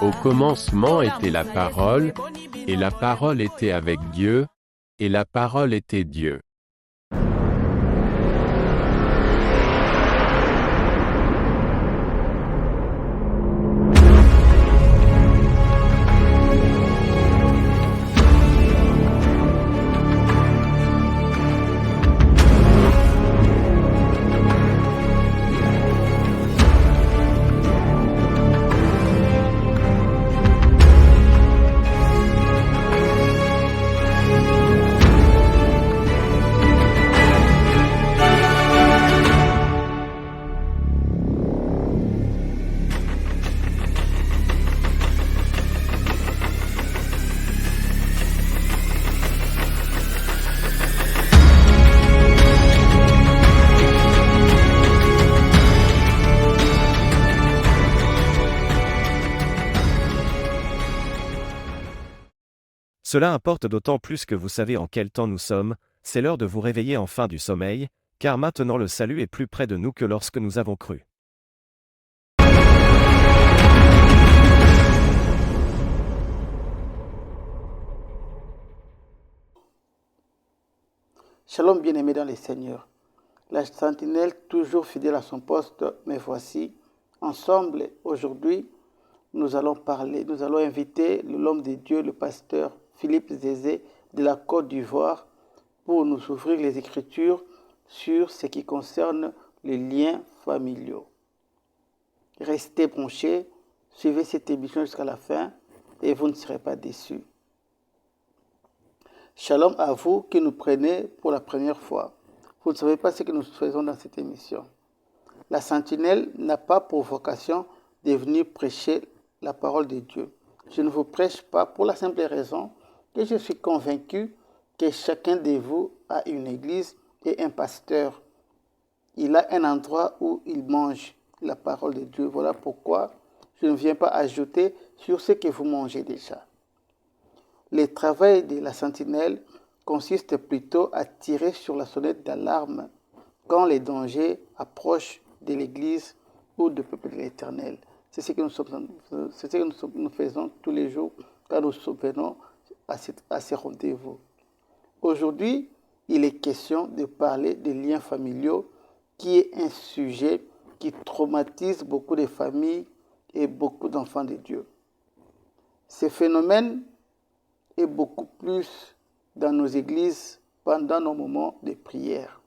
Au commencement était la parole, et la parole était avec Dieu, et la parole était Dieu. Cela importe d'autant plus que vous savez en quel temps nous sommes, c'est l'heure de vous réveiller enfin du sommeil, car maintenant le salut est plus près de nous que lorsque nous avons cru. Shalom bien-aimés dans les Seigneurs. La sentinelle toujours fidèle à son poste, mais voici, ensemble, aujourd'hui, nous allons inviter l'homme de Dieu, le pasteur Philippe Zézé de la Côte d'Ivoire, pour nous ouvrir les Écritures sur ce qui concerne les liens familiaux. Restez branchés, suivez cette émission jusqu'à la fin et vous ne serez pas déçus. Shalom à vous qui nous prenez pour la première fois. Vous ne savez pas ce que nous faisons dans cette émission. La sentinelle n'a pas pour vocation de venir prêcher la parole de Dieu. Je ne vous prêche pas pour la simple raison que je suis convaincu que chacun de vous a une église et un pasteur. Il a un endroit où il mange la parole de Dieu. Voilà pourquoi je ne viens pas ajouter sur ce que vous mangez déjà. Le travail de la sentinelle consiste plutôt à tirer sur la sonnette d'alarme quand les dangers approchent de l'Église ou du peuple de l'Éternel. C'est ce que nous faisons tous les jours quand nous venons à ces rendez-vous. Aujourd'hui, il est question de parler des liens familiaux, qui est un sujet qui traumatise beaucoup de familles et beaucoup d'enfants de Dieu. Ce phénomène est beaucoup plus dans nos églises pendant nos moments de prière.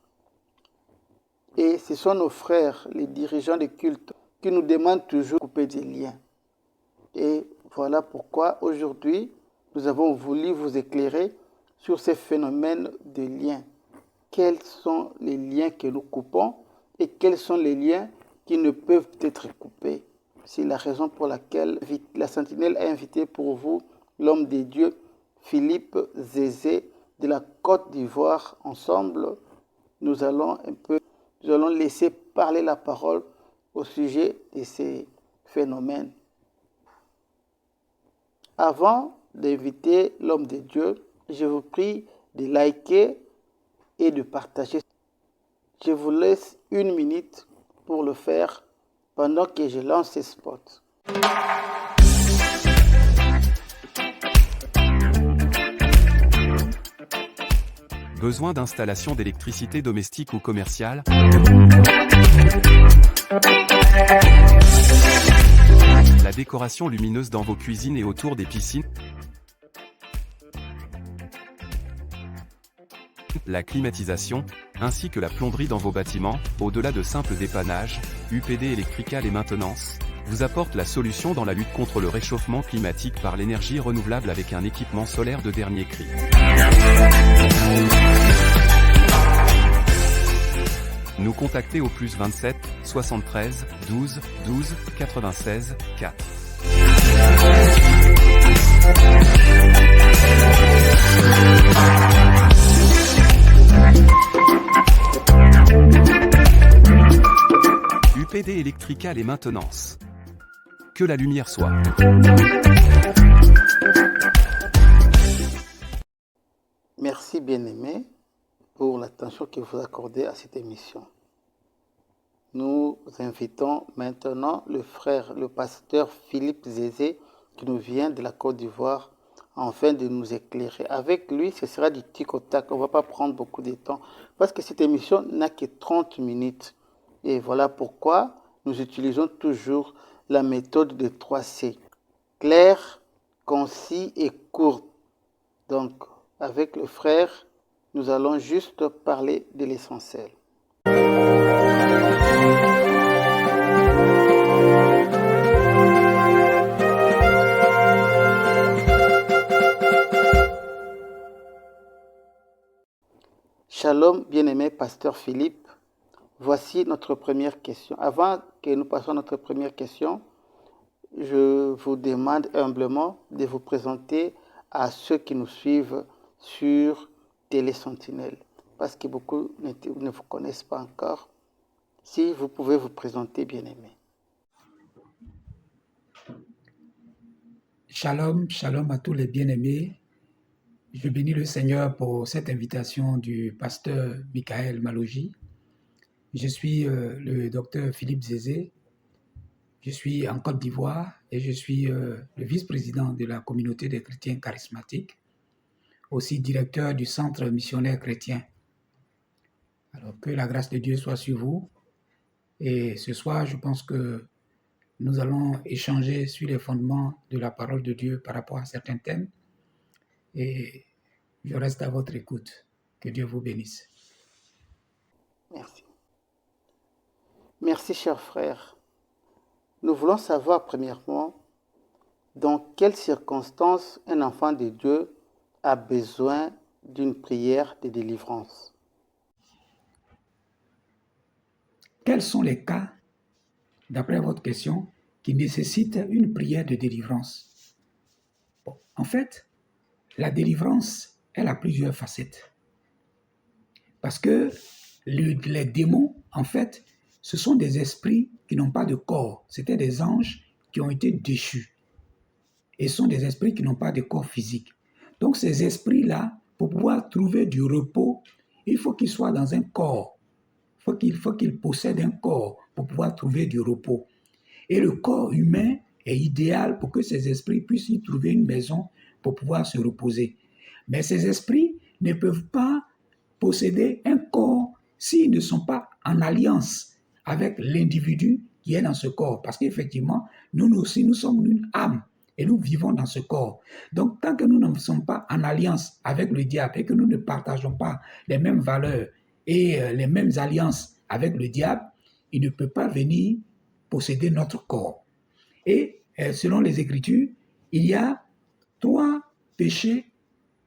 Et ce sont nos frères, les dirigeants des cultes, qui nous demandent toujours de couper des liens. Et voilà pourquoi aujourd'hui, nous avons voulu vous éclairer sur ces phénomènes de liens. Quels sont les liens que nous coupons et quels sont les liens qui ne peuvent être coupés. C'est la raison pour laquelle la sentinelle a invité pour vous l'homme de Dieu, Philippe Zézé, de la Côte d'Ivoire. Ensemble, nous allons laisser parler la parole au sujet de ces phénomènes. Avant d'inviter l'homme de Dieu, je vous prie de liker et de partager. Je vous laisse 1 minute pour le faire pendant que je lance ce spot. Besoin d'installation d'électricité domestique ou commerciale? La décoration lumineuse dans vos cuisines et autour des piscines? La climatisation, ainsi que la plomberie dans vos bâtiments, au-delà de simples dépannages, UPD Electrical et Maintenance, vous apporte la solution dans la lutte contre le réchauffement climatique par l'énergie renouvelable avec un équipement solaire de dernier cri. Nous contacter au +27 73 12 12 96 4. UPD Electrical et Maintenance. Que la lumière soit. Merci bien-aimés pour l'attention que vous accordez à cette émission. Nous invitons maintenant le pasteur Philippe Zézé qui nous vient de la Côte d'Ivoire afin de nous éclairer. Avec lui, ce sera du tic au tac. On ne va pas prendre beaucoup de temps parce que cette émission n'a que 30 minutes. Et voilà pourquoi nous utilisons toujours la méthode de 3C. Clair, concis et court. Donc, avec le frère, nous allons juste parler de l'essentiel. Shalom, bien-aimé pasteur Philippe. Voici notre première question. Avant que nous passions à notre première question, je vous demande humblement de vous présenter à ceux qui nous suivent sur Télé Sentinelle, parce que beaucoup ne vous connaissent pas encore. Si vous pouvez vous présenter, bien-aimé. Shalom, shalom à tous les bien-aimés. Je bénis le Seigneur pour cette invitation du pasteur Michael Maloji. Je suis le docteur Philippe Zézé. Je suis en Côte d'Ivoire et je suis le vice-président de la communauté des chrétiens charismatiques, aussi directeur du centre missionnaire chrétien. Alors que la grâce de Dieu soit sur vous. Et ce soir, je pense que nous allons échanger sur les fondements de la parole de Dieu par rapport à certains thèmes. Et je reste à votre écoute. Que Dieu vous bénisse. Merci. Merci, cher frère. Nous voulons savoir, premièrement, dans quelles circonstances un enfant de Dieu a besoin d'une prière de délivrance. Quels sont les cas, d'après votre question, qui nécessitent une prière de délivrance? Bon, en fait, la délivrance, elle a plusieurs facettes. Parce que les démons, en fait, ce sont des esprits qui n'ont pas de corps. C'était des anges qui ont été déchus. Et ce sont des esprits qui n'ont pas de corps physique. Donc ces esprits-là, pour pouvoir trouver du repos, il faut qu'ils soient dans un corps. Il faut qu'ils possèdent un corps pour pouvoir trouver du repos. Et le corps humain est idéal pour que ces esprits puissent y trouver une maison pour pouvoir se reposer. Mais ces esprits ne peuvent pas posséder un corps s'ils ne sont pas en alliance avec l'individu qui est dans ce corps. Parce qu'effectivement, nous aussi, nous sommes une âme et nous vivons dans ce corps. Donc, tant que nous ne sommes pas en alliance avec le diable et que nous ne partageons pas les mêmes valeurs et les mêmes alliances avec le diable, il ne peut pas venir posséder notre corps. Et selon les Écritures, il y a 3 péchés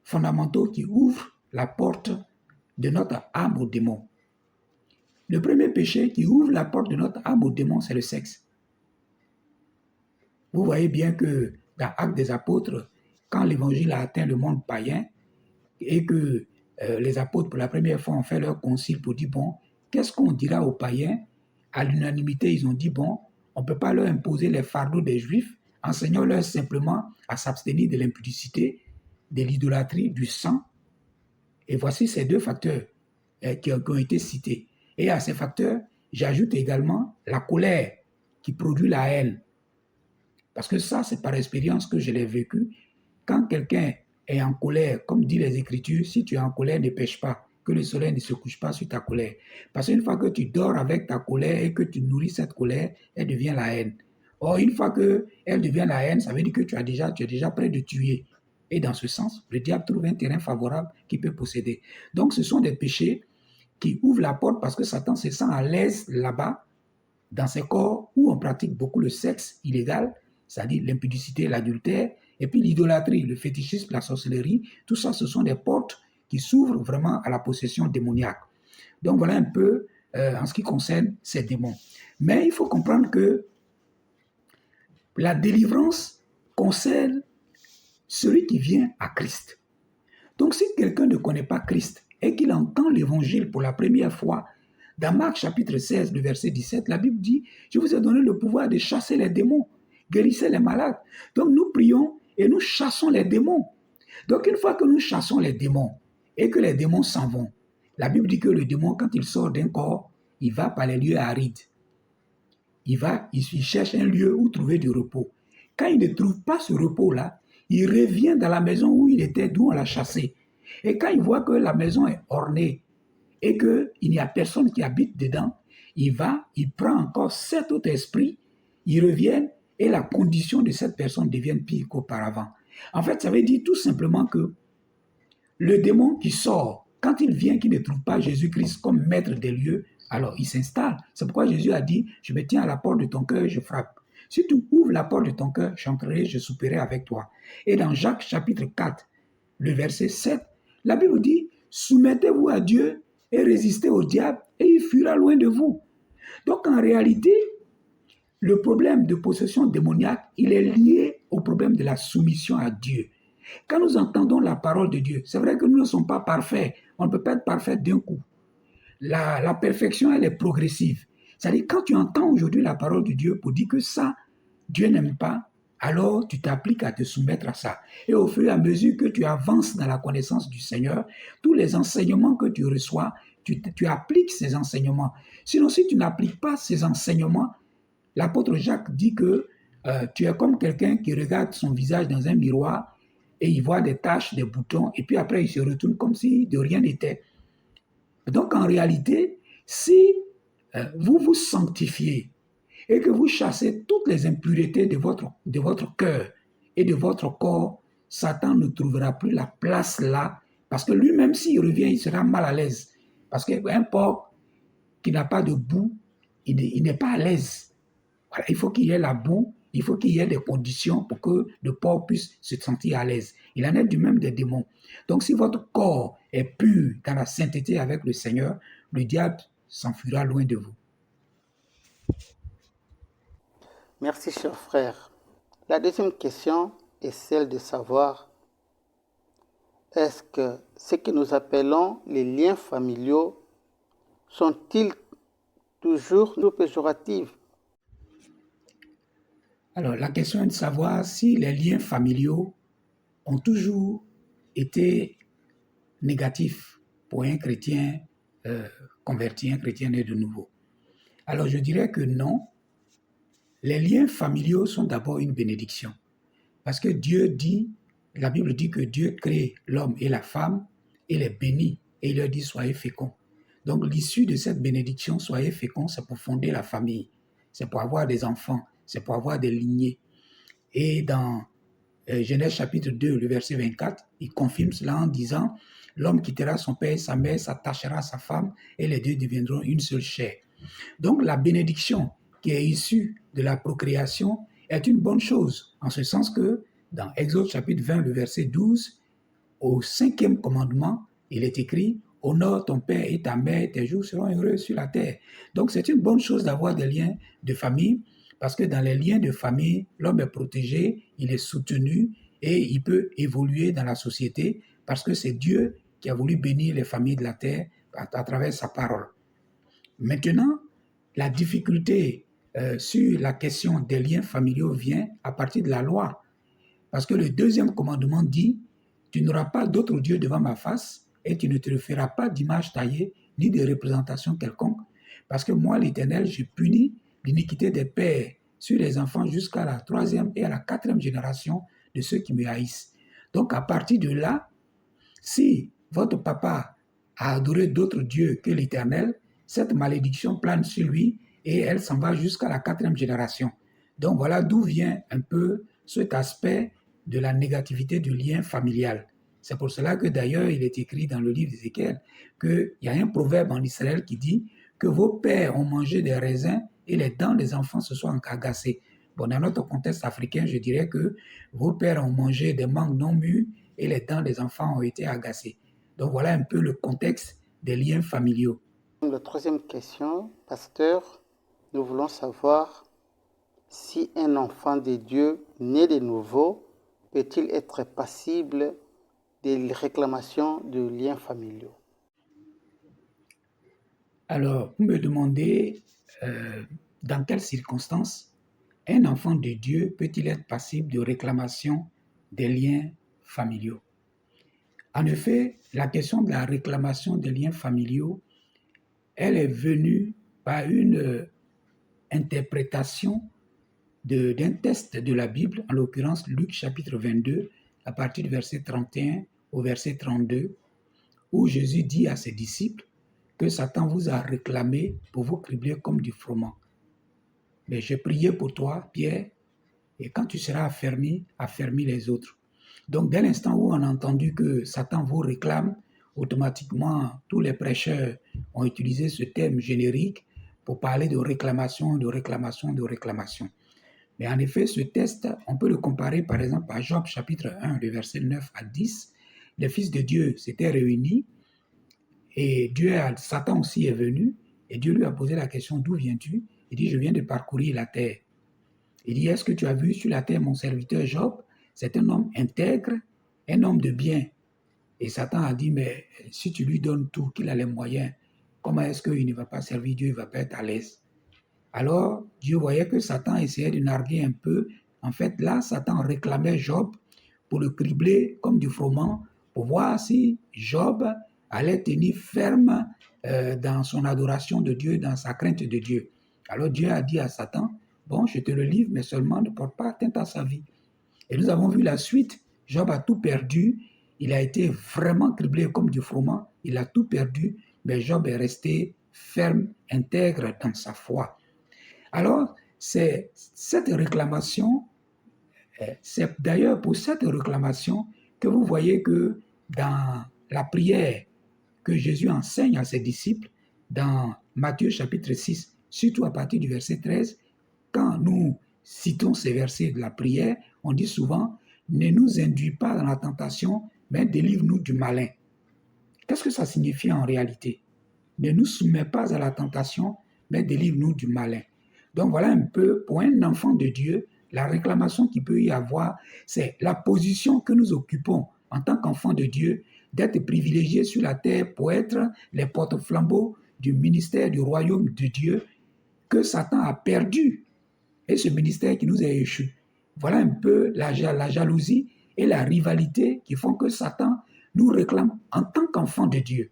fondamentaux qui ouvrent la porte de notre âme au démon. Le premier péché qui ouvre la porte de notre âme au démon, c'est le sexe. Vous voyez bien que dans Actes des Apôtres, quand l'évangile a atteint le monde païen et que les apôtres pour la première fois ont fait leur concile pour dire, bon, qu'est-ce qu'on dira aux païens? À l'unanimité, ils ont dit, bon, on ne peut pas leur imposer les fardeaux des Juifs, enseignons-leur simplement à s'abstenir de l'impudicité, de l'idolâtrie, du sang. Et voici ces 2 facteurs qui ont été cités. Et à ces facteurs, j'ajoute également la colère qui produit la haine. Parce que ça, c'est par expérience que je l'ai vécu. Quand quelqu'un est en colère, comme dit les Écritures, si tu es en colère, ne pêche pas, que le soleil ne se couche pas sur ta colère. Parce qu'une fois que tu dors avec ta colère et que tu nourris cette colère, elle devient la haine. Or, une fois qu'elle devient la haine, ça veut dire que tu es déjà prêt de tuer. Et dans ce sens, le diable trouve un terrain favorable qu'il peut posséder. Donc, ce sont des péchés qui ouvrent la porte parce que Satan se sent à l'aise là-bas, dans ces corps où on pratique beaucoup le sexe illégal, c'est-à-dire l'impudicité, l'adultère, et puis l'idolâtrie, le fétichisme, la sorcellerie. Tout ça, ce sont des portes qui s'ouvrent vraiment à la possession démoniaque. Donc voilà un peu en ce qui concerne ces démons. Mais il faut comprendre que la délivrance concerne celui qui vient à Christ. Donc si quelqu'un ne connaît pas Christ et qu'il entend l'évangile pour la première fois, dans Marc chapitre 16, le verset 17, la Bible dit « Je vous ai donné le pouvoir de chasser les démons, guérissez les malades. » Donc nous prions et nous chassons les démons. Donc une fois que nous chassons les démons et que les démons s'en vont, la Bible dit que le démon, quand il sort d'un corps, il va par les lieux arides. Il cherche un lieu où trouver du repos. Quand il ne trouve pas ce repos-là, il revient dans la maison où il était, d'où on l'a chassé. Et quand il voit que la maison est ornée et qu'il n'y a personne qui habite dedans, il prend encore 7 autres esprits, ils reviennent et la condition de cette personne devient pire qu'auparavant. En fait, ça veut dire tout simplement que le démon qui sort, quand il vient, qu'il ne trouve pas Jésus-Christ comme maître des lieux, alors il s'installe. C'est pourquoi Jésus a dit, je me tiens à la porte de ton cœur et je frappe. Si tu ouvres la porte de ton cœur, j'entrerai, je souperai avec toi. Et dans Jacques chapitre 4, le verset 7, la Bible dit, soumettez-vous à Dieu et résistez au diable et il fuira loin de vous. Donc en réalité, le problème de possession démoniaque, il est lié au problème de la soumission à Dieu. Quand nous entendons la parole de Dieu, c'est vrai que nous ne sommes pas parfaits. On ne peut pas être parfait d'un coup. La perfection, elle est progressive. C'est-à-dire, quand tu entends aujourd'hui la parole de Dieu pour dire que ça, Dieu n'aime pas, alors tu t'appliques à te soumettre à ça. Et au fur et à mesure que tu avances dans la connaissance du Seigneur, tous les enseignements que tu reçois, tu appliques ces enseignements. Sinon, si tu n'appliques pas ces enseignements, l'apôtre Jacques dit que tu es comme quelqu'un qui regarde son visage dans un miroir et il voit des taches, des boutons, et puis après il se retourne comme si de rien n'était. Donc en réalité, si vous vous sanctifiez et que vous chassez toutes les impuretés de votre cœur et de votre corps, Satan ne trouvera plus la place là, parce que lui-même, s'il revient, il sera mal à l'aise. Parce qu'un porc qui n'a pas de boue, il n'est pas à l'aise. Voilà, il faut qu'il y ait la boue, il faut qu'il y ait des conditions pour que le porc puisse se sentir à l'aise. Il en est du même des démons. Donc si votre corps est pur dans la sainteté avec le Seigneur, le diable s'enfuira loin de vous. Merci, cher frère. La deuxième question est celle de savoir, est-ce que ce que nous appelons les liens familiaux sont-ils toujours péjoratifs? Alors, la question est de savoir si les liens familiaux ont toujours été négatifs pour un chrétien converti, un chrétien né de nouveau. Alors, je dirais que non. Les liens familiaux sont d'abord une bénédiction. Parce que Dieu dit, la Bible dit que Dieu crée l'homme et la femme et les bénit et il leur dit soyez féconds. Donc, l'issue de cette bénédiction, soyez féconds, c'est pour fonder la famille, c'est pour avoir des enfants, c'est pour avoir des lignées. Et dans Genèse chapitre 2, le verset 24, il confirme cela en disant « L'homme quittera son père et sa mère, s'attachera à sa femme, et les deux deviendront une seule chair. » Donc la bénédiction qui est issue de la procréation est une bonne chose, en ce sens que dans Exode chapitre 20, le verset 12, au 5e commandement, il est écrit « Honore ton père et ta mère, tes jours seront heureux sur la terre. » Donc c'est une bonne chose d'avoir des liens de famille, parce que dans les liens de famille, l'homme est protégé, il est soutenu et il peut évoluer dans la société parce que c'est Dieu qui a voulu bénir les familles de la terre à travers sa parole. Maintenant, la difficulté sur la question des liens familiaux vient à partir de la loi. Parce que le 2e commandement dit « Tu n'auras pas d'autre Dieu devant ma face et tu ne te feras pas d'image taillée ni de représentation quelconque. Parce que moi, l'Éternel, je punis l'iniquité des pères sur les enfants jusqu'à la 3e et à la 4e génération de ceux qui me haïssent. » Donc à partir de là, si votre papa a adoré d'autres dieux que l'Éternel, cette malédiction plane sur lui et elle s'en va jusqu'à la 4e génération. Donc voilà d'où vient un peu cet aspect de la négativité du lien familial. C'est pour cela que d'ailleurs il est écrit dans le livre d'Ézéchiel qu'il y a un proverbe en Israël qui dit que vos pères ont mangé des raisins et les dents des enfants se sont agacées. Bon, dans notre contexte africain, je dirais que vos pères ont mangé des mangues non mûres et les dents des enfants ont été agacées. Donc voilà un peu le contexte des liens familiaux. La 3e question, pasteur, nous voulons savoir si un enfant de Dieu né de nouveau peut-il être passible des réclamations de liens familiaux? Alors, vous me demandez dans quelles circonstances un enfant de Dieu peut-il être passible de réclamation des liens familiaux? En effet, la question de la réclamation des liens familiaux, elle est venue par une interprétation d'un test de la Bible, en l'occurrence Luc chapitre 22, à partir du verset 31 au verset 32, où Jésus dit à ses disciples que Satan vous a réclamé pour vous cribler comme du froment. Mais j'ai prié pour toi, Pierre, et quand tu seras affermi les autres. Donc, dès l'instant où on a entendu que Satan vous réclame, automatiquement, tous les prêcheurs ont utilisé ce terme générique pour parler de réclamation, de réclamation, de réclamation. Mais en effet, ce test, on peut le comparer par exemple à Job chapitre 1, le verset 9 à 10. Les fils de Dieu s'étaient réunis et Satan aussi est venu et Dieu lui a posé la question, d'où viens-tu? Il dit, je viens de parcourir la terre. Il dit, est-ce que tu as vu sur la terre mon serviteur Job? C'est un homme intègre, un homme de bien. Et Satan a dit, mais si tu lui donnes tout, qu'il a les moyens, comment est-ce qu'il ne va pas servir Dieu, il ne va pas être à l'aise? Alors, Dieu voyait que Satan essayait de narguer un peu. En fait, là, Satan réclamait Job pour le cribler comme du froment, pour voir si Job allait tenir ferme dans son adoration de Dieu, dans sa crainte de Dieu. Alors Dieu a dit à Satan, bon, je te le livre, mais seulement ne porte pas atteinte à sa vie. Et nous avons vu la suite. Job a tout perdu. Il a été vraiment criblé comme du froment. Il a tout perdu, mais Job est resté ferme, intègre dans sa foi. Alors, c'est cette réclamation, c'est d'ailleurs pour cette réclamation que vous voyez que dans la prière que Jésus enseigne à ses disciples, dans Matthieu chapitre 6, surtout à partir du verset 13, quand nous citons ces versets de la prière, on dit souvent « Ne nous induis pas dans la tentation, mais délivre-nous du malin ». Qu'est-ce que ça signifie en réalité? Ne nous soumets pas à la tentation, mais délivre-nous du malin. Donc voilà un peu, pour un enfant de Dieu, la réclamation qu'il peut y avoir, c'est la position que nous occupons en tant qu'enfants de Dieu, d'être privilégiés sur la terre pour être les porte-flambeaux du ministère du royaume de Dieu que Satan a perdu. Et ce ministère qui nous a échoué. Voilà un peu la jalousie et la rivalité qui font que Satan nous réclame en tant qu'enfants de Dieu.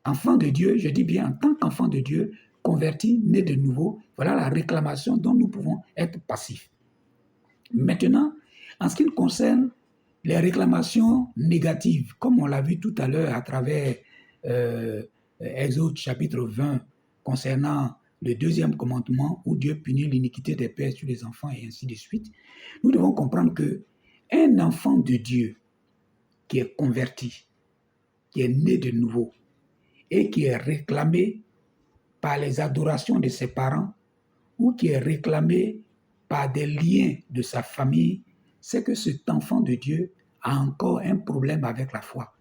Enfant de Dieu, je dis bien en tant qu'enfant de Dieu, converti, né de nouveau, voilà la réclamation dont nous pouvons être passifs. Maintenant, en ce qui concerne les réclamations négatives, comme on l'a vu tout à l'heure à travers Exode chapitre 20, concernant le deuxième commandement où Dieu punit l'iniquité des pères sur les enfants et ainsi de suite, nous devons comprendre qu'un enfant de Dieu qui est converti, qui est né de nouveau et qui est réclamé par les adorations de ses parents ou qui est réclamé par des liens de sa famille, c'est que cet enfant de Dieu a encore un problème avec la foi.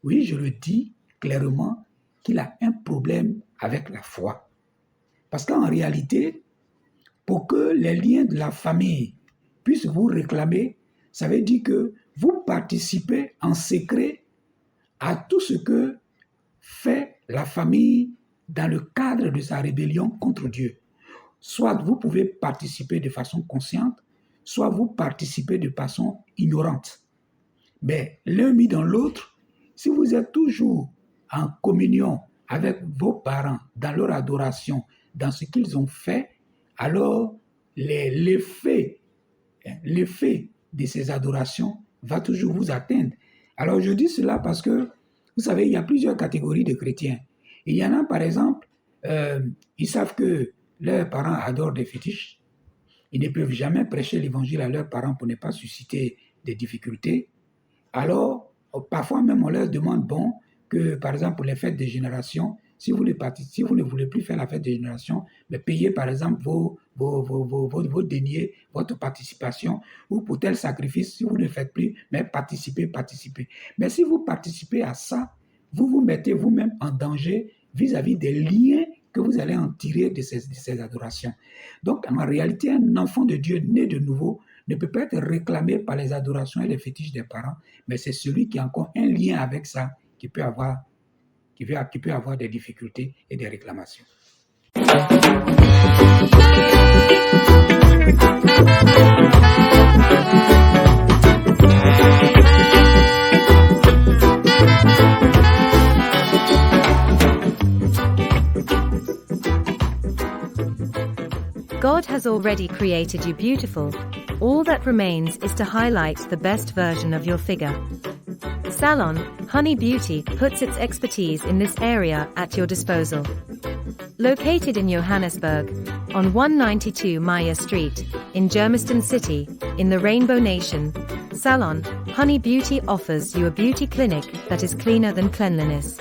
Oui, je le dis clairement qu'il a un problème avec la foi. Parce qu'en réalité, pour que les liens de la famille puissent vous réclamer, ça veut dire que vous participez en secret à tout ce que fait la famille dans le cadre de sa rébellion contre Dieu. Soit vous pouvez participer de façon consciente, soit vous participez de façon ignorante. Mais l'un mis dans l'autre, si vous êtes toujours en communion avec vos parents, dans leur adoration, dans ce qu'ils ont fait, alors l'effet de ces adorations va toujours vous atteindre. Alors je dis cela parce que, vous savez, il y a plusieurs catégories de chrétiens. Il y en a, par exemple, ils savent que leurs parents adorent des fétiches. Ils ne peuvent jamais prêcher l'évangile à leurs parents pour ne pas susciter des difficultés. Alors, parfois même, on leur demande, bon, que par exemple, pour les fêtes de génération, si vous ne voulez plus faire la fête de génération, mais payez par exemple vos deniers, votre participation, ou pour tel sacrifice, si vous ne faites plus, mais participez. Mais si vous participez à ça, vous vous mettez vous-même en danger vis-à-vis des liens que vous allez en tirer de ces adorations. Donc, en réalité, un enfant de Dieu né de nouveau ne peut pas être réclamé par les adorations et les fétiches des parents, mais c'est celui qui a encore un lien avec ça qui peut avoir des difficultés et des réclamations. God has already created you beautiful. All that remains is to highlight the best version of your figure. Salon Honey Beauty puts its expertise in this area at your disposal. Located in Johannesburg, on 192 Maya Street, in Germiston City, in the Rainbow Nation, Salon Honey Beauty offers you a beauty clinic that is cleaner than cleanliness.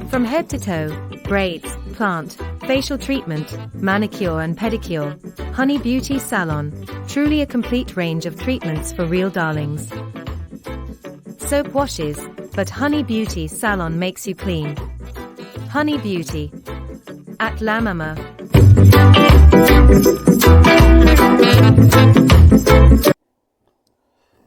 From head to toe, braids, plant, facial treatment, manicure and pedicure, Honey Beauty Salon, truly a complete range of treatments for real darlings. Soap washes, but Honey Beauty Salon makes you clean. Honey Beauty. At La Mama.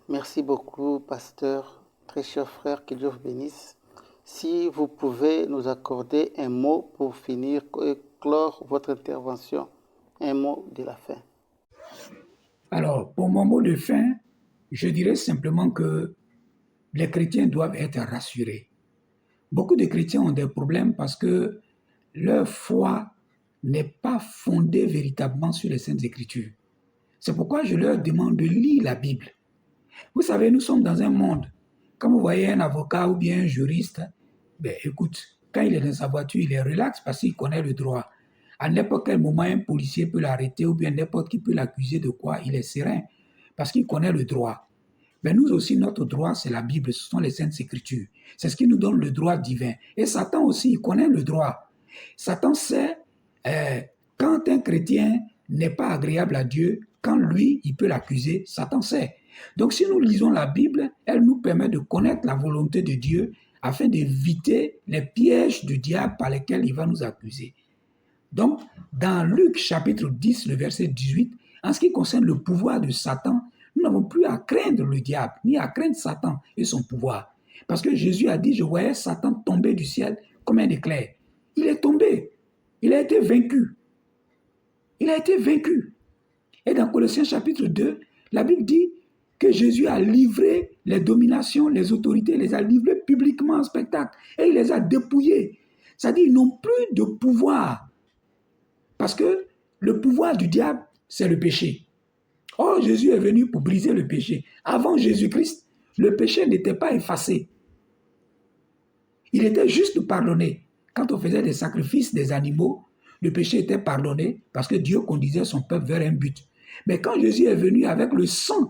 Merci beaucoup, pasteur, très cher frère, que Dieu vous bénisse. Si vous pouvez nous accorder un mot pour finir et clore votre intervention, un mot de la fin. Alors, pour mon mot de fin, je dirais simplement que les chrétiens doivent être rassurés. Beaucoup de chrétiens ont des problèmes parce que leur foi n'est pas fondée véritablement sur les Saintes Écritures. C'est pourquoi je leur demande de lire la Bible. Vous savez, nous sommes dans un monde. Quand vous voyez un avocat ou bien un juriste, écoute, quand il est dans sa voiture, il est relax parce qu'il connaît le droit. À n'importe quel moment, un policier peut l'arrêter ou bien n'importe qui peut l'accuser de quoi, il est serein parce qu'il connaît le droit. Mais nous aussi, notre droit, c'est la Bible, ce sont les Saintes Écritures. C'est ce qui nous donne le droit divin. Et Satan aussi, il connaît le droit. Satan sait quand un chrétien n'est pas agréable à Dieu, quand lui, il peut l'accuser, Satan sait. Donc si nous lisons la Bible, elle nous permet de connaître la volonté de Dieu afin d'éviter les pièges du diable par lesquels il va nous accuser. Donc, dans Luc chapitre 10, le verset 18, en ce qui concerne le pouvoir de Satan, nous n'avons plus à craindre le diable, ni à craindre Satan et son pouvoir. Parce que Jésus a dit, je voyais Satan tomber du ciel comme un éclair. Il est tombé. Il a été vaincu. Il a été vaincu. Et dans Colossiens chapitre 2, la Bible dit que Jésus a livré les dominations, les autorités, les a livrées publiquement en spectacle. Et il les a dépouillés. C'est-à-dire qu'ils n'ont plus de pouvoir. Parce que le pouvoir du diable, c'est le péché. Or, Jésus est venu pour briser le péché. Avant Jésus-Christ, le péché n'était pas effacé. Il était juste pardonné. Quand on faisait des sacrifices des animaux, le péché était pardonné parce que Dieu conduisait son peuple vers un but. Mais quand Jésus est venu avec le sang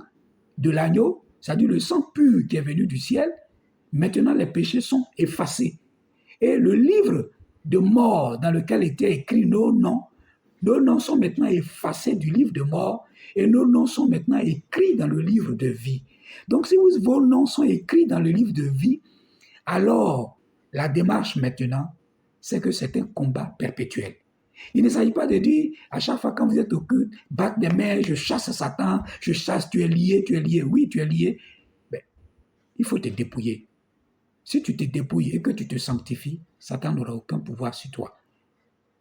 de l'agneau, c'est-à-dire le sang pur qui est venu du ciel, maintenant les péchés sont effacés. Et le livre de mort dans lequel étaient écrits nos noms sont maintenant effacés du livre de mort et nos noms sont maintenant écrits dans le livre de vie. Donc si vos noms sont écrits dans le livre de vie, alors la démarche maintenant, c'est que c'est un combat perpétuel. Il ne s'agit pas de dire, à chaque fois quand vous êtes au culte, battre des mains, je chasse Satan, je chasse, tu es lié, oui, tu es lié. Mais il faut te dépouiller. Si tu te dépouilles et que tu te sanctifies, Satan n'aura aucun pouvoir sur toi.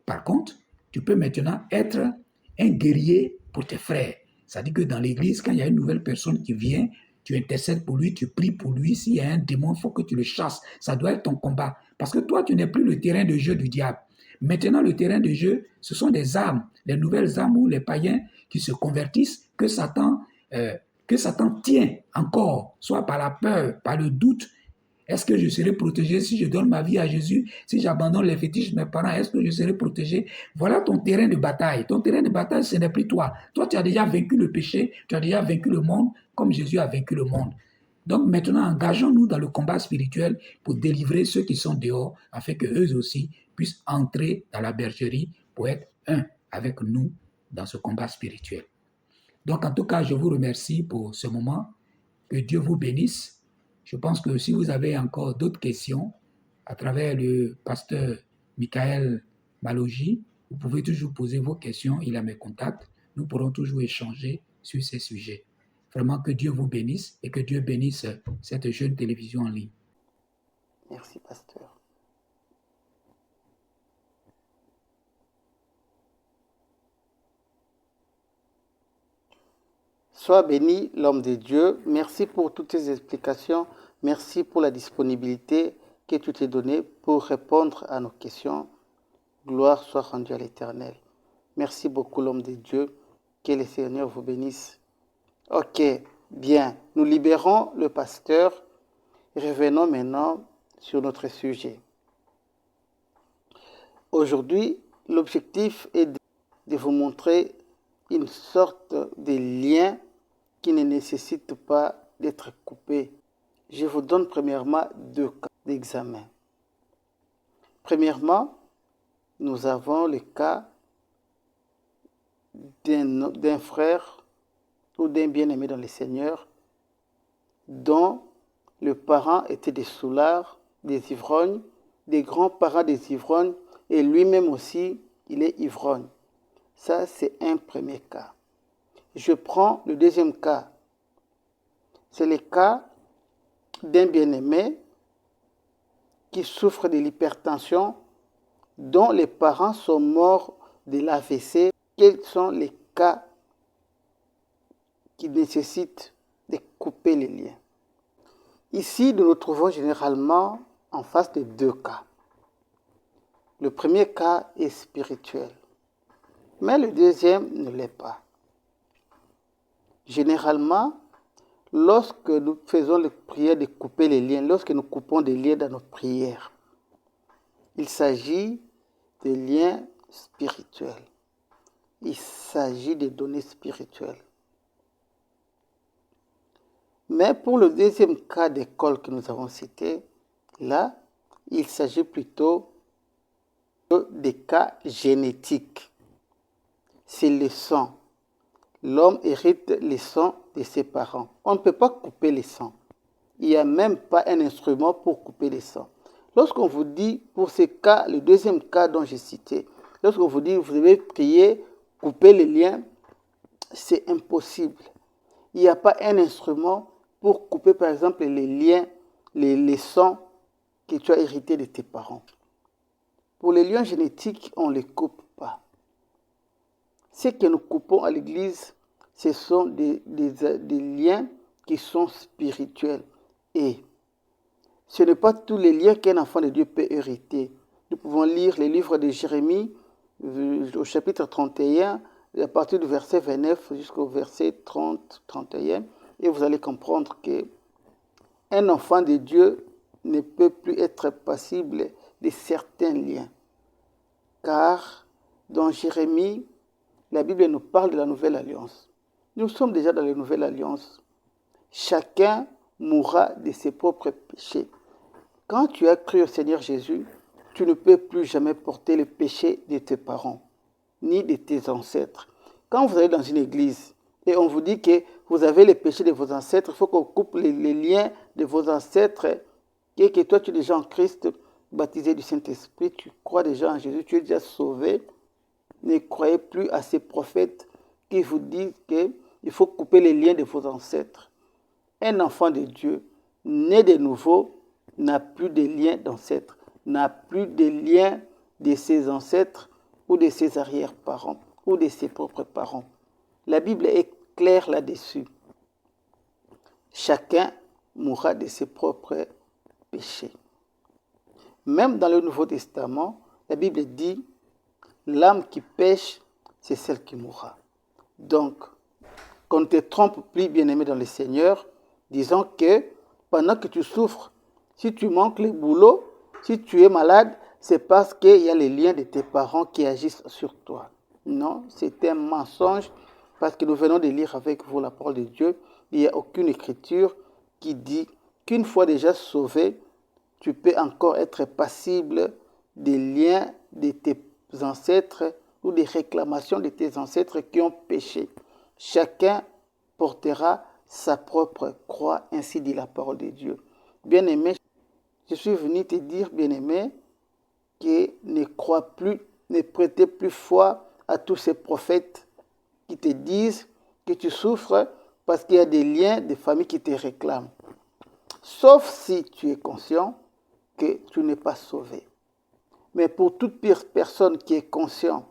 Par contre, tu peux maintenant être un guerrier pour tes frères. C'est-à-dire que dans l'église, quand il y a une nouvelle personne qui vient, tu intercèdes pour lui, tu pries pour lui. S'il y a un démon, il faut que tu le chasses. Ça doit être ton combat. Parce que toi, tu n'es plus le terrain de jeu du diable. Maintenant, le terrain de jeu, ce sont des âmes, les nouvelles âmes ou les païens qui se convertissent, que Satan tient encore, soit par la peur, par le doute. Est-ce que je serai protégé si je donne ma vie à Jésus? Si j'abandonne les fétiches de mes parents, est-ce que je serai protégé? Voilà ton terrain de bataille. Ton terrain de bataille, ce n'est plus toi. Toi, tu as déjà vaincu le péché, tu as déjà vaincu le monde, comme Jésus a vaincu le monde. Donc maintenant, engageons-nous dans le combat spirituel pour délivrer ceux qui sont dehors, afin qu'eux aussi puissent entrer dans la bergerie pour être un avec nous dans ce combat spirituel. Donc en tout cas, je vous remercie pour ce moment. Que Dieu vous bénisse. Je pense que si vous avez encore d'autres questions, à travers le pasteur Michael Maloji, vous pouvez toujours poser vos questions, il a mes contacts. Nous pourrons toujours échanger sur ces sujets. Vraiment que Dieu vous bénisse et que Dieu bénisse cette jeune télévision en ligne. Merci, pasteur. Sois béni, l'homme de Dieu. Merci pour toutes tes explications. Merci pour la disponibilité. que tu t'es donné pour répondre à nos questions. Gloire soit rendue à l'Éternel. Merci beaucoup, l'homme de Dieu. Que le Seigneur vous bénisse. Ok, bien. Nous libérons le pasteur. Revenons maintenant sur notre sujet. Aujourd'hui, l'objectif est de vous montrer une sorte de lien qui ne nécessite pas d'être coupé. Je vous donne premièrement 2 cas d'examen. Premièrement, nous avons le cas d'un frère ou d'un bien-aimé dans le Seigneur dont le parent était des soulards, des ivrognes, des grands-parents des ivrognes, et lui-même aussi, il est ivrogne. Ça, c'est un premier cas. Je prends le deuxième cas. C'est le cas d'un bien-aimé qui souffre de l'hypertension, dont les parents sont morts de l'AVC. Quels sont les cas qui nécessitent de couper les liens? Ici, nous nous trouvons généralement en face de 2 cas. Le premier cas est spirituel, mais le deuxième ne l'est pas. Généralement, lorsque nous faisons la prière de couper les liens, lorsque nous coupons des liens dans notre prière, il s'agit de liens spirituels. Il s'agit de données spirituelles. Mais pour le deuxième cas d'école que nous avons cité, là, il s'agit plutôt des cas génétiques. C'est le sang. L'homme hérite le sang de ses parents. On ne peut pas couper le sang. Il n'y a même pas un instrument pour couper le sang. Lorsqu'on vous dit, pour ce cas, le deuxième cas dont j'ai cité, lorsqu'on vous dit, vous devez prier, couper les liens, c'est impossible. Il n'y a pas un instrument pour couper, par exemple, les liens, les sangs que tu as hérités de tes parents. Pour les liens génétiques, on ne les coupe pas. Ce que nous coupons à l'église, ce sont des liens qui sont spirituels. Et ce n'est pas tous les liens qu'un enfant de Dieu peut hériter. Nous pouvons lire les livres de Jérémie au chapitre 31, à partir du verset 29 jusqu'au verset 30-31, et vous allez comprendre qu'un enfant de Dieu ne peut plus être passible de certains liens. Car dans Jérémie, la Bible nous parle de la nouvelle alliance. Nous sommes déjà dans la nouvelle alliance. Chacun mourra de ses propres péchés. Quand tu as cru au Seigneur Jésus, tu ne peux plus jamais porter le péché de tes parents, ni de tes ancêtres. Quand vous allez dans une église et on vous dit que vous avez les péchés de vos ancêtres, il faut qu'on coupe les liens de vos ancêtres, et que toi tu es déjà en Christ, baptisé du Saint-Esprit, tu crois déjà en Jésus, tu es déjà sauvé. Ne croyez plus à ces prophètes qui vous disent qu'il faut couper les liens de vos ancêtres. Un enfant de Dieu, né de nouveau, n'a plus de liens d'ancêtres, n'a plus de liens de ses ancêtres ou de ses arrière-parents ou de ses propres parents. La Bible est claire là-dessus. Chacun mourra de ses propres péchés. Même dans le Nouveau Testament, la Bible dit « L'âme qui pêche, c'est celle qui mourra ». Donc, qu'on ne te trompe plus, bien-aimé dans le Seigneur, disons que pendant que tu souffres, si tu manques le boulot, si tu es malade, c'est parce qu'il y a les liens de tes parents qui agissent sur toi. Non, c'est un mensonge, parce que nous venons de lire avec vous la parole de Dieu. Il n'y a aucune écriture qui dit qu'une fois déjà sauvé, tu peux encore être passible des liens de tes ancêtres ou des réclamations de tes ancêtres qui ont péché. Chacun portera sa propre croix, ainsi dit la parole de Dieu. Bien-aimé, je suis venu te dire, bien-aimé, que ne crois plus, ne prêtez plus foi à tous ces prophètes qui te disent que tu souffres parce qu'il y a des liens de famille qui te réclament. Sauf si tu es conscient que tu n'es pas sauvé. Mais pour toute personne qui est conscient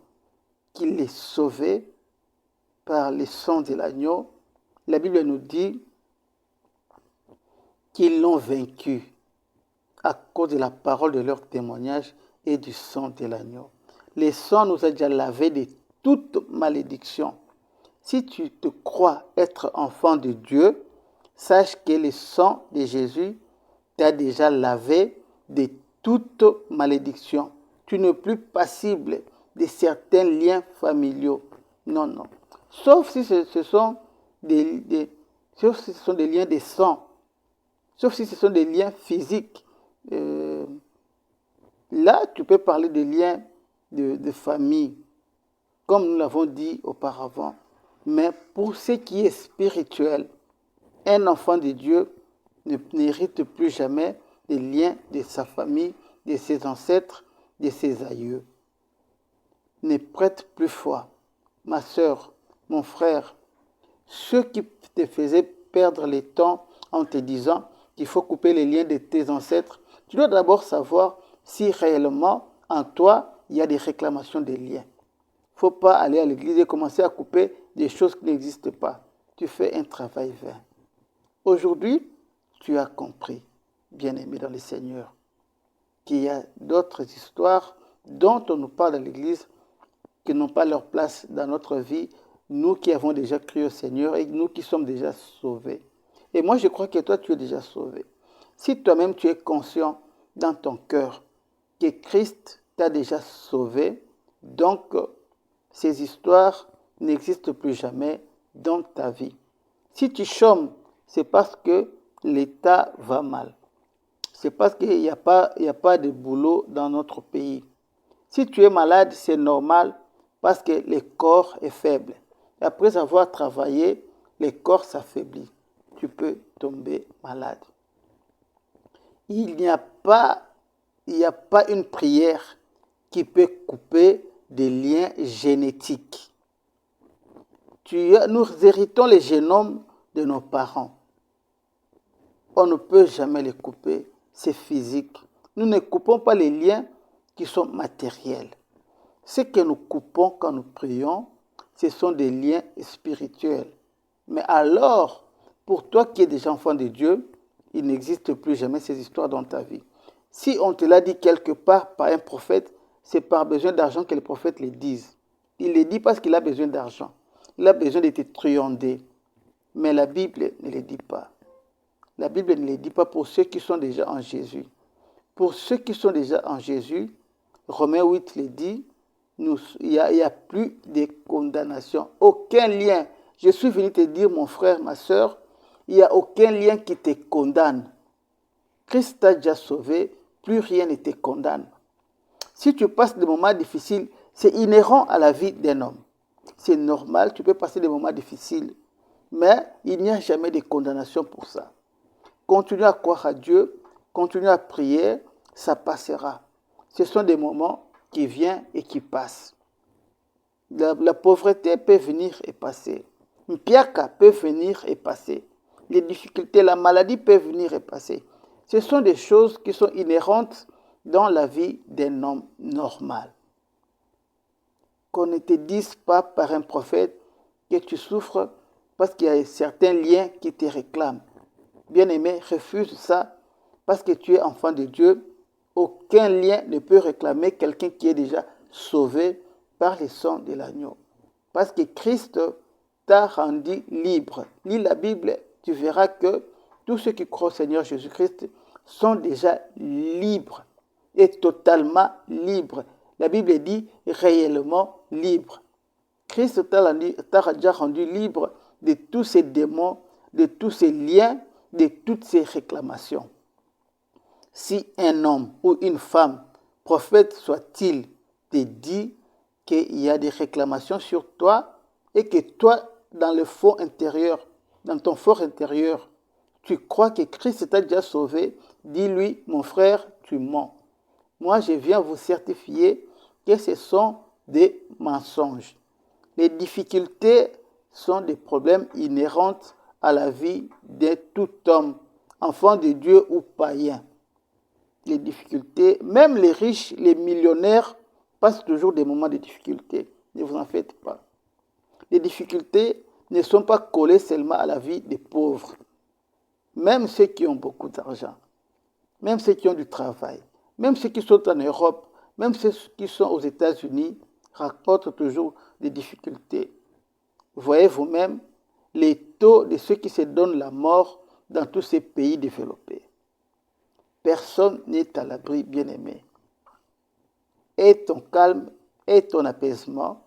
qu'il est sauvé par le sang de l'agneau, la Bible nous dit qu'ils l'ont vaincu à cause de la parole de leur témoignage et du sang de l'agneau. Le sang nous a déjà lavés de toute malédiction. Si tu te crois être enfant de Dieu, sache que le sang de Jésus t'a déjà lavé de toute malédiction. Tu n'es plus passible de certains liens familiaux. Non, non. Sauf si ce sont sauf si ce sont des liens de sang. Sauf si ce sont des liens physiques. Là, tu peux parler de liens de famille, comme nous l'avons dit auparavant. Mais pour ce qui est spirituel, un enfant de Dieu n'hérite plus jamais des liens de sa famille, de ses ancêtres, de ses aïeux. Ne prête plus foi. Ma sœur, mon frère, ceux qui te faisaient perdre le temps en te disant qu'il faut couper les liens de tes ancêtres, tu dois d'abord savoir si réellement en toi il y a des réclamations des liens. Il ne faut pas aller à l'église et commencer à couper des choses qui n'existent pas. Tu fais un travail vain. Aujourd'hui, tu as compris, bien-aimé dans le Seigneur, qu'il y a d'autres histoires dont on nous parle dans l'église qui n'ont pas leur place dans notre vie, nous qui avons déjà cru au Seigneur et nous qui sommes déjà sauvés. Et moi, je crois que toi, tu es déjà sauvé. Si toi-même, tu es conscient dans ton cœur que Christ t'a déjà sauvé, donc ces histoires n'existent plus jamais dans ta vie. Si tu chômes, c'est parce que l'État va mal. C'est parce qu'il n'y a pas de boulot dans notre pays. Si tu es malade, c'est normal parce que le corps est faible. Et après avoir travaillé, le corps s'affaiblit. Tu peux tomber malade. Il n'y a pas une prière qui peut couper des liens génétiques. Nous héritons les génomes de nos parents. On ne peut jamais les couper, c'est physique. Nous ne coupons pas les liens qui sont matériels. Ce que nous coupons quand nous prions, ce sont des liens spirituels. Mais alors, pour toi qui es déjà enfant de Dieu, il n'existe plus jamais ces histoires dans ta vie. Si on te l'a dit quelque part par un prophète, c'est par besoin d'argent que les prophètes les disent. Il les dit parce qu'il a besoin d'argent. Il a besoin d'être truandé. Mais la Bible ne les dit pas. La Bible ne les dit pas pour ceux qui sont déjà en Jésus. Pour ceux qui sont déjà en Jésus, Romains 8 les dit, il n'y a plus de condamnation. Aucun lien. Je suis venu te dire, mon frère, ma soeur, il n'y a aucun lien qui te condamne. Christ t'a déjà sauvé, plus rien ne te condamne. Si tu passes des moments difficiles, c'est inhérent à la vie d'un homme. C'est normal, tu peux passer des moments difficiles, mais il n'y a jamais de condamnation pour ça. Continue à croire à Dieu, continue à prier, ça passera. Ce sont des moments qui viennent et qui passent. La pauvreté peut venir et passer. Une piaka peut venir et passer. Les difficultés, la maladie peut venir et passer. Ce sont des choses qui sont inhérentes dans la vie d'un homme normal. Qu'on ne te dise pas par un prophète que tu souffres parce qu'il y a certains liens qui te réclament. Bien-aimé, refuse ça parce que tu es enfant de Dieu. Aucun lien ne peut réclamer quelqu'un qui est déjà sauvé par le sang de l'agneau. Parce que Christ t'a rendu libre. Lis la Bible, tu verras que tous ceux qui croient au Seigneur Jésus-Christ sont déjà libres et totalement libres. La Bible dit réellement libre. Christ t'a déjà rendu libre de tous ces démons, de tous ces liens, de toutes ces réclamations. Si un homme ou une femme, prophète soit-il, te dit qu'il y a des réclamations sur toi et que toi, dans le fond intérieur, dans ton fort intérieur, tu crois que Christ t'a déjà sauvé, dis-lui, mon frère, tu mens. Moi, je viens vous certifier que ce sont des mensonges. Les difficultés sont des problèmes inhérents à la vie de tout homme, enfant de Dieu ou païen. Les difficultés, même les riches, les millionnaires passent toujours des moments de difficulté. Ne vous en faites pas. Les difficultés ne sont pas collées seulement à la vie des pauvres. Même ceux qui ont beaucoup d'argent. même ceux qui ont du travail, même ceux qui sont en Europe, même ceux qui sont aux États-Unis, rencontrent toujours des difficultés. Voyez vous-même les taux de ceux qui se donnent la mort dans tous ces pays développés. Personne n'est à l'abri, bien-aimé. Et ton calme et ton apaisement,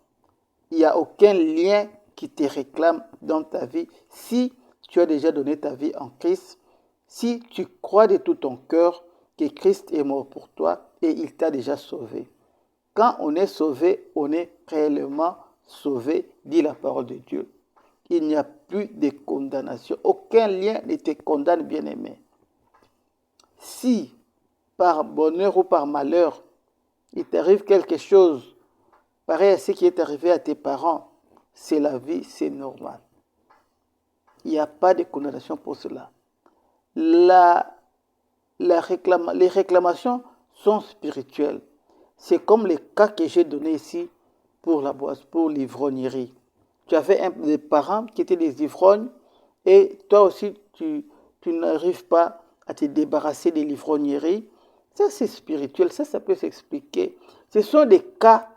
il n'y a aucun lien qui te réclame dans ta vie si tu as déjà donné ta vie en Christ, si tu crois de tout ton cœur que Christ est mort pour toi et il t'a déjà sauvé. Quand on est sauvé, on est réellement sauvé, dit la parole de Dieu. Il n'y a plus de condamnation. Aucun lien ne te condamne, bien-aimé. Si, par bonheur ou par malheur, il t'arrive quelque chose pareil à ce qui est arrivé à tes parents, c'est la vie, c'est normal. Il n'y a pas de condamnation pour cela. Les réclamations sont spirituelles. C'est comme les cas que j'ai donnés ici pour l'ivrognerie. Tu avais des parents qui étaient des ivrognes et toi aussi, tu n'arrives pas à te débarrasser de l'ivrognerie. Ça, c'est spirituel, ça peut s'expliquer. Ce sont des cas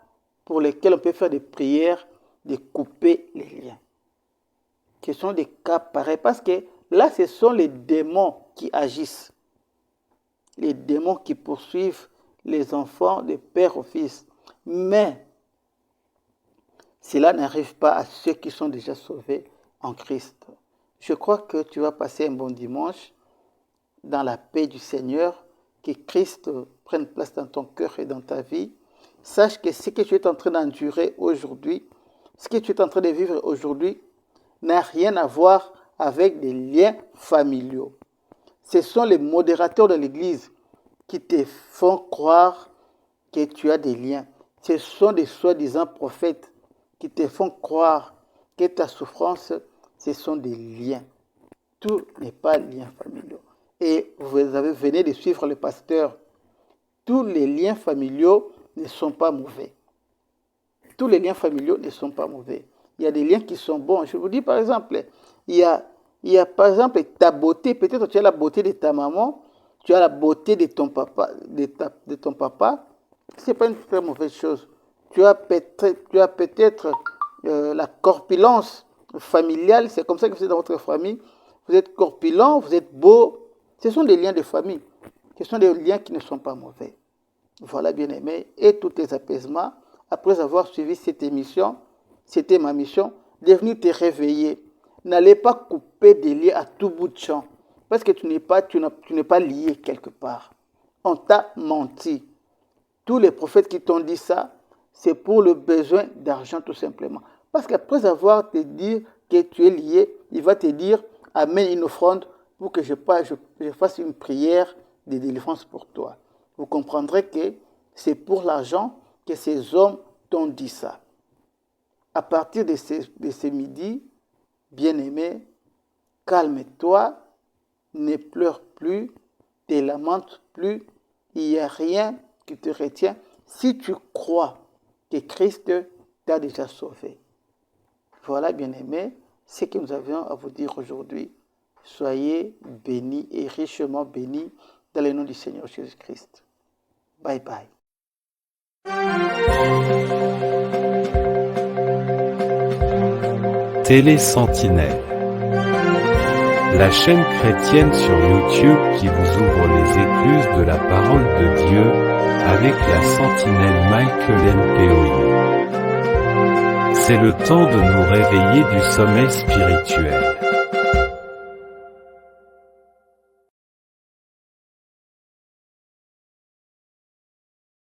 pour lesquels on peut faire des prières de couper les liens. Ce sont des cas pareils parce que là, ce sont les démons qui agissent. Les démons qui poursuivent les enfants de père au fils. Mais cela n'arrive pas à ceux qui sont déjà sauvés en Christ. Je crois que tu vas passer un bon dimanche dans la paix du Seigneur, que Christ prenne place dans ton cœur et dans ta vie. Sache que ce que tu es en train d'endurer aujourd'hui, ce que tu es en train de vivre aujourd'hui, n'a rien à voir avec des liens familiaux. Ce sont les modérateurs de l'Église qui te font croire que tu as des liens. Ce sont des soi-disant prophètes qui te font croire que ta souffrance, ce sont des liens. Tout n'est pas liens familiaux. Et venez de suivre le pasteur. Tous les liens familiaux ne sont pas mauvais. Tous les liens familiaux ne sont pas mauvais. Il y a des liens qui sont bons. Je vous dis par exemple, il y a par exemple ta beauté. Peut-être tu as la beauté de ta maman, tu as la beauté de ton papa, Ce n'est pas une très mauvaise chose. Tu as peut-être la corpulence familiale. C'est comme ça que vous êtes dans votre famille. Vous êtes corpulent, vous êtes beau. Ce sont des liens de famille. Ce sont des liens qui ne sont pas mauvais. Voilà, bien-aimés. Et tous tes apaisements, après avoir suivi cette émission, c'était ma mission, de venir te réveiller. N'allez pas couper des liens à tout bout de champ. Parce que tu n'es pas lié quelque part. On t'a menti. Tous les prophètes qui t'ont dit ça, c'est pour le besoin d'argent tout simplement. Parce qu'après avoir te dit que tu es lié, il va te dire, amène une offrande pour que je fasse une prière de délivrance pour toi. Vous comprendrez que c'est pour l'argent que ces hommes t'ont dit ça. À partir de ce midi, bien-aimé, calme-toi, ne pleure plus, ne lamente plus, il n'y a rien qui te retient si tu crois que Christ t'a déjà sauvé. Voilà, bien-aimé, ce que nous avions à vous dire aujourd'hui. Soyez bénis et richement bénis dans le nom du Seigneur Jésus-Christ. Bye bye. Télé Sentinelle, la chaîne chrétienne sur YouTube qui vous ouvre les écluses de la parole de Dieu avec la sentinelle Michael Mpeoyi. C'est le temps de nous réveiller du sommeil spirituel.